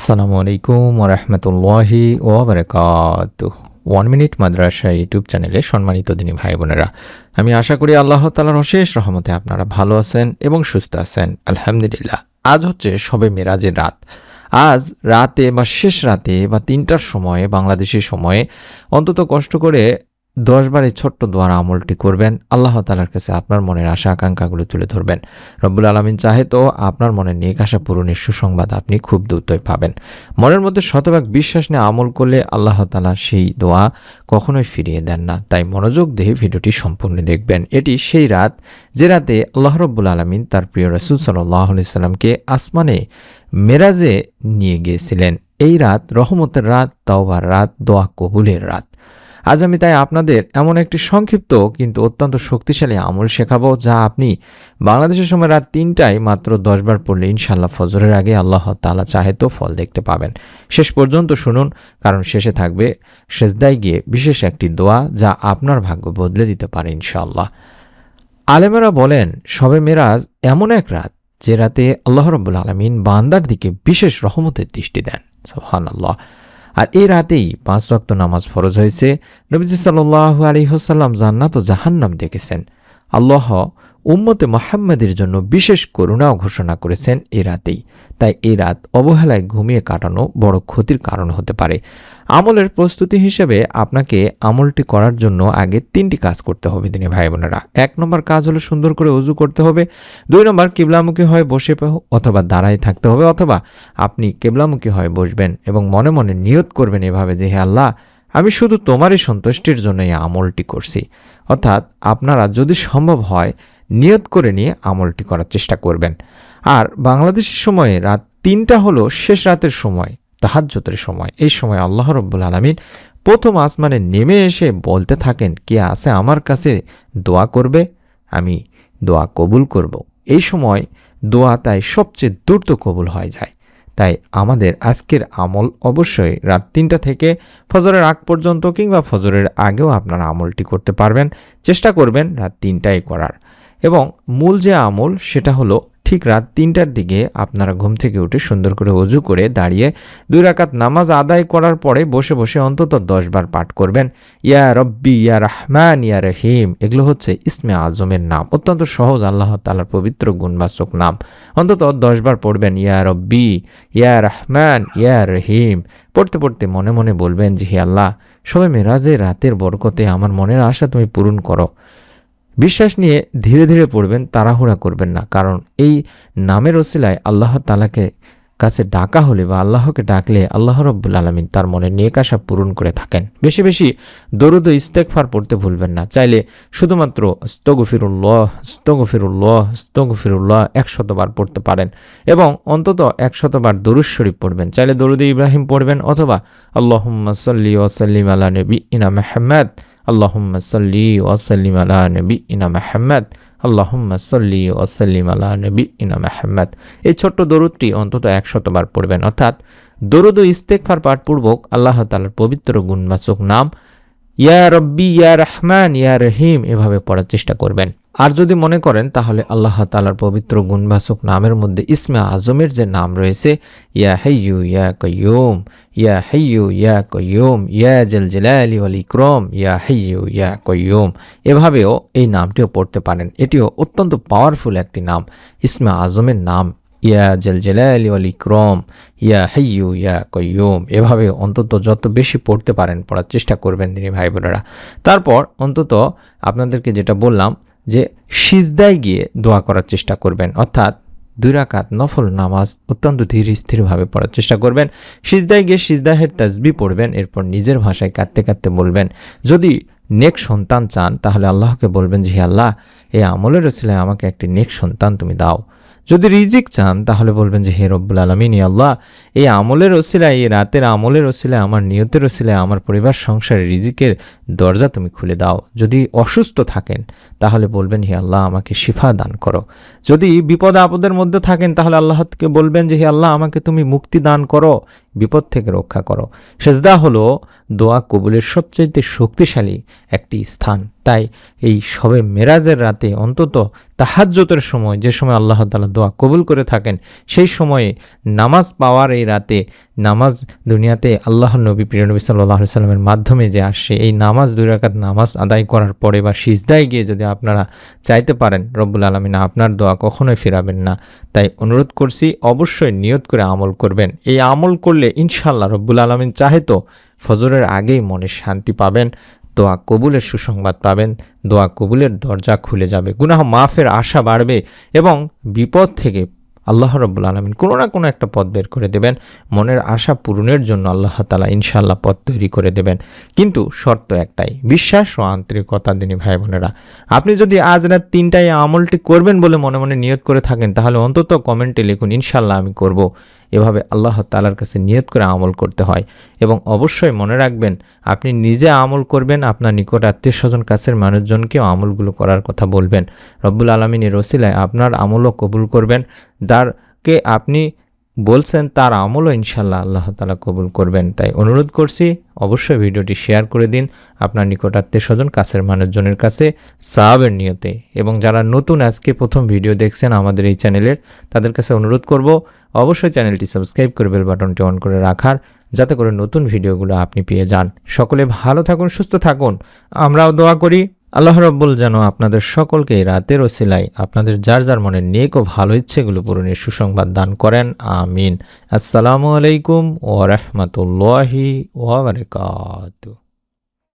আসসালামু আলাইকুম ওয়া রাহমাতুল্লাহি ওয়া বারাকাতুহু। 1 মিনিট মাদ্রাসা ইউটিউব চ্যানেলে সম্মানিত দিনী ভাই বোনেরা, আমি আশা করি আল্লাহ তাআলার অশেষ রহমতে আপনারা ভালো আছেন এবং সুস্থ আছেন। আলহামদুলিল্লাহ। আজ হচ্ছে শবে মেরাজের রাত। আজ রাতে বা শেষ রাতে বা ৩টার সময়ে বাংলাদেশি সময়ে অন্তত কষ্ট করে ১০ বার এই ছোট্ট দোয়ার আমলটি করবেন। আল্লাহ তাআলার কাছে আপনার মনের আশা আকাঙ্ক্ষাগুলো তুলে ধরবেন। রব্বুল আলামিন চাহে তো আপনার মনের নেক আশা পূরণের সুসংবাদ আপনি খুব দ্রুতই পাবেন। মনের মধ্যে শতভাগ বিশ্বাস নিয়ে আমল করলে আল্লাহ তাআলা সেই দোয়া কখনোই ফিরিয়ে দেন না। তাই মনোযোগ দিয়ে ভিডিওটি সম্পূর্ণ দেখবেন। এটি সেই রাত যে রাতে আল্লাহ রব্বুল আলামিন তার প্রিয় রাসূল সাল্লাল্লাহু আলাইহি সাল্লামকে আসমানে মেরাজে নিয়ে গিয়েছিলেন। এই রাত রহমতের রাত, তাওবার রাত, দোয়া কবুলের রাত। আজ আমি তাই আপনাদের এমন একটি সংক্ষিপ্ত কিন্তু অত্যন্ত শক্তিশালী আমল শেখাবো, যা আপনি বাংলাদেশের সময় রাত ৩টায় মাত্র ১০ বার পড়লে ইনশাআল্লাহ ফজরের আগে আল্লাহ তাআলা চাহে তো ফল দেখতে পাবেন। শেষ পর্যন্ত শুনুন, কারণ শেষে থাকবে সেজদায় গিয়ে বিশেষ একটি দোয়া, যা আপনার ভাগ্য বদলে দিতে পারে ইনশাআল্লাহ। আলেমেরা বলেন, শবে মেরাজ এমন এক রাত যে রাতে আল্লাহ রাব্বুল আলামিন বান্দার দিকে বিশেষ রহমতের দৃষ্টি দেন। সুবহানাল্লাহ। আর এই রাতেই ৫ ওয়াক্ত নামাজ ফরজ হয়েছে। নবীজি সাল্লাল্লাহু আলাইহি ওয়াসাল্লাম জান্নাত ও জাহান্নাম দেখেছেন। আল্লাহ উম্মতে মুহাম্মাদের জন্য বিশেষ করুণাও ঘোষণা করেছেন এই রাতেই। তাই এই রাত অবহেলায় ঘুমিয়ে কাটানো বড় ক্ষতির কারণ হতে পারে। আমলের প্রস্তুতি হিসেবে আপনাকে আমলটি করার জন্য আগে ৩টি কাজ করতে হবে দিনী ভাই বোনেরা। ১ নম্বর কাজ হলো সুন্দর করে ওযু করতে হবে। ২ নম্বর কিবলামুখী হয়ে বসে অথবা দাঁড়ায় থাকতে হবে, অথবা আপনি কিবলামুখী হয়ে বসবেন এবং মনে মনে নিয়ত করবেন এভাবে যে, হে আল্লাহ, আমি শুধু তোমারই সন্তুষ্টির জন্য এই আমলটি করছি। অর্থাৎ আপনারা যদি সম্ভব হয় নিয়ত করে নিয়ে আমলটি করার চেষ্টা করবেন। আর বাংলাদেশের সময়ে রাত ৩টা হলো শেষ রাতের সময়, তাহাজ্জুদের সময়। এই সময় আল্লাহ রাব্বুল আলামিন প্রথম আসমানে নেমে এসে বলতে থাকেন, কে আছে আমার কাছে দোয়া করবে, আমি দোয়া কবুল করব। এই সময় দোয়া তাই সবচেয়ে দ্রুত কবুল হয়ে যায়। তাই আমাদের আজকের আমল অবশ্যই রাত ৩টা থেকে ফজরের আগ পর্যন্ত কিংবা ফজরের আগেও আপনারা আমলটি করতে পারবেন। চেষ্টা করবেন রাত ৩টায় করার। এবং মূল যে আমল সেটা হলো ঠিক রাত ৩টার দিকে আপনারা ঘুম থেকে উঠে সুন্দর করে ওযু করে দাঁড়িয়ে ২ রাকাত নামাজ আদায় করার পরে বসে বসে অন্তত ১০ বার পাঠ করবেন, ইয়া রব্বি ইয়া রহমান ইয়া রহিম। এগুলো হচ্ছে ইসমে আজমের নাম, অত্যন্ত সহজ আল্লাহ তাআলার পবিত্র গুণবাচক নাম। অন্তত ১০ বার পড়বেন, ইয়া রব্বি ইয়া রহমান ইয়া রহিম। পড়তে পড়তে মনে মনে বলবেন যে, হে আল্লাহ, শবে মেরাজের রাতের বরকতে আমার মনের আশা তুমি পূরণ করো। বিশ্বাস নিয়ে ধীরে ধীরে পড়বেন, তাড়াহুড়া করবেন না। কারণ এই নামের ওসিলায় আল্লাহ তাআলাকে কাছে ডাকা হলে বা আল্লাহকে ডাকলে আল্লাহ রাব্বুল আলামিন তার মনের নেক আশা পূরণ করে থাকেন। বেশি বেশি দরুদ ও ইস্তেগফার পড়তে ভুলবেন না। চাইলে শুধুমাত্র আস্তাগফিরুল্লাহ আস্তাগফিরুল্লাহ আস্তাগফিরুল্লাহ ১০০ বার পড়তে পারেন এবং অন্তত ১০০ বার দরুদ শরীফ পড়বেন। চাইলে দরুদ ইব্রাহিম পড়বেন, অথবা আল্লাহুম্মা সাল্লি ওয়া সাল্লিম আলা নবিয়িনা মুহাম্মদ, আল্লাহুম্মা সাল্লি ওয়া সাল্লিম আলা নবিয়িনা মুহাম্মদ, আল্লাহুম্মা সাল্লি ওয়া সাল্লিম আলা নবিয়িনা মুহাম্মদ। এই ছোট্ট দরুদটি অন্তত ১০০ বার পড়বেন। অর্থাৎ দরুদ ও ইস্তেগফার পাঠপূর্বক আল্লাহ তাআলার পবিত্র গুণবাচক নাম ইয়া রব্বি ইয়া রহমান ইয়া রহিম এভাবে পড়ার চেষ্টা করবেন। আর যদি মনে করেন তাহলে আল্লাহ তাআলার পবিত্র গুণবাচক নামের মধ্যে ইসমে আজমের যে নাম রয়েছে, ইয়া হাইয়্যু ইয়া কাইয়্যুম, ইয়া হাইয়্যু ইয়া কাইয়্যুম, ইয়া জাল জালালি ওয়াল ইকরাম, ইয়া হাইয়্যু ইয়া কাইয়্যুম, এভাবেও এই নামটিও পড়তে পারেন। এটিও অত্যন্ত পাওয়ারফুল একটি নাম, ইসমে আজমের নাম, ইয়া জাল জালালি ওয়াল ইকরাম, ইয়া হাইয়্যু ইয়া কাইয়্যুম। এভাবে অন্তত যত বেশি পড়তে পারেন পড়ার চেষ্টা করবেন দিনী ভাই বোনেরা। তারপর অন্তত আপনাদেরকে যেটা বললাম যে সিজদায় গিয়ে দোয়া করার চেষ্টা করবেন। অর্থাৎ ২ রাকাত নফল নামাজ অত্যন্ত ধীর স্থিরভাবে পড়ার চেষ্টা করবেন। সিজদায় গিয়ে সিজদাহের তাসবিহ পড়বেন, এরপর নিজের ভাষায় কাঁদতে কাঁদতে বলবেন। যদি নেক সন্তান চান তাহলে আল্লাহকে বলবেন যে, হে আল্লাহ, এই আমলের ওসিলায় আমাকে একটি নেক সন্তান তুমি দাও। যদি রিজিক চান তাহলে বলবেন যে, হে রব্বুল আলামিন, ইয়া আল্লাহ, এই আমলের ওসিলায়, এই রাতের আমলের ওসিলায়, আমার নিয়তের ওসিলায় আমার পরিবার সংসারের রিজিকের দরজা তুমি খুলে দাও। যদি অসুস্থ থাকেন তাহলে বলবেন, হে আল্লাহ, আমাকে শিফা দান করো। যদি বিপদ আপদের মধ্যে থাকেন তাহলে আল্লাহকে বলবেন যে, হে আল্লাহ, আমাকে তুমি মুক্তি দান করো। বিপদ থেকে রক্ষা করো। সেজদা হলো দোয়া কবুলের সবচেয়ে শক্তিশালী একটি স্থান। তাই এই শবে মেরাজের রাতে অন্তত তাহাজ্জুদের সময়, যে সময় আল্লাহ তাআলা দোয়া কবুল করে থাকেন, সেই সময়ে নামাজ পাওয়ার এই রাতে নামাজ দুনিয়াতে আল্লাহর নবী প্রিয় নবী সাল্লাল্লাহু আলাইহি সাল্লামের মাধ্যমে যে আসে, এই নামাজ 2 রাকাত নামাজ আদায় করার পরে বা সিজদায় গিয়ে যদি আপনারা চাইতে পারেন, রব্বুল আলামিন আপনার দোয়া কখনোই ফেরাবেন না। তাই অনুরোধ করছি, অবশ্যই নিয়ত করে আমল করবেন। এই আমল করলে ইনশাআল্লাহ রব্বুল আলামিন চাহে তো ফজরের আগেই মনে শান্তি পাবেন, দোয়া কবুলের সুসংবাদ পাবেন, দোয়া কবুলের দরজা খুলে যাবে, গুনাহ মাফের আশা বাড়বে এবং বিপদ থেকে আল্লাহ রব্বুল আলামিন কোনো না কোনো একটা পথ বের করে দেবেন। মনের আশা পূরণের জন্য আল্লাহ তাআলা ইনশাআল্লাহ পথ তৈরি করে দেবেন। কিন্তু শর্ত একটাই, বিশ্বাস ও আন্তরিকতা। দিনী ভাই বোনেরা, আপনি যদি আজ রাত 3টায় আমলটি করবেন বলে মনে মনে নিয়ত করে থাকেন, তাহলে অন্তত কমেন্টে লিখুন ইনশাআল্লাহ আমি করব। এভাবে আল্লাহ তাআলার কাছে নিয়ত করে আমল করতে হয়। এবং অবশ্যই মনে রাখবেন, আপনি নিজে আমল করবেন, আপনার নিকট আত্মীয় স্বজন কাছের মানুষজনকেও আমলগুলো করার কথা বলবেন। রব্বুল আলামিনের ওসিলায় আপনার আমলও কবুল করবেন। যারকে আপনি বলছেন তার আমলও ইনশাআল্লাহ আল্লাহ তাআলা কবুল করবেন। তাই অনুরোধ করছি, অবশ্যই ভিডিওটি শেয়ার করে দিন আপনার নিকট আত্মীয় স্বজন কাছের মানুষজনের কাছে সওয়াবের নিয়তে। এবং যারা নতুন আজকে প্রথম ভিডিও দেখছেন আমাদের এই চ্যানেলের, তাদের কাছে অনুরোধ করব অবশ্যই চ্যানেলটি সাবস্ক্রাইব করে বেল বাটনটি অন করে রাখার, যাতে করে নতুন ভিডিওগুলো আপনি পেয়ে যান। সকলে ভালো থাকুন, সুস্থ থাকুন। আমরাও দোয়া করি আল্লাহ রাব্বুল যেন আপনাদের সকলকে এই রাতের ওসিলায় আপনাদের যার যার মনের নেক ও ভালো ইচ্ছেগুলো পূরণের সুসংবাদ দান করেন। আমিন। আসসালামু আলাইকুম ওয়া রাহমাতুল্লাহি ওয়া বারাকাতুহু।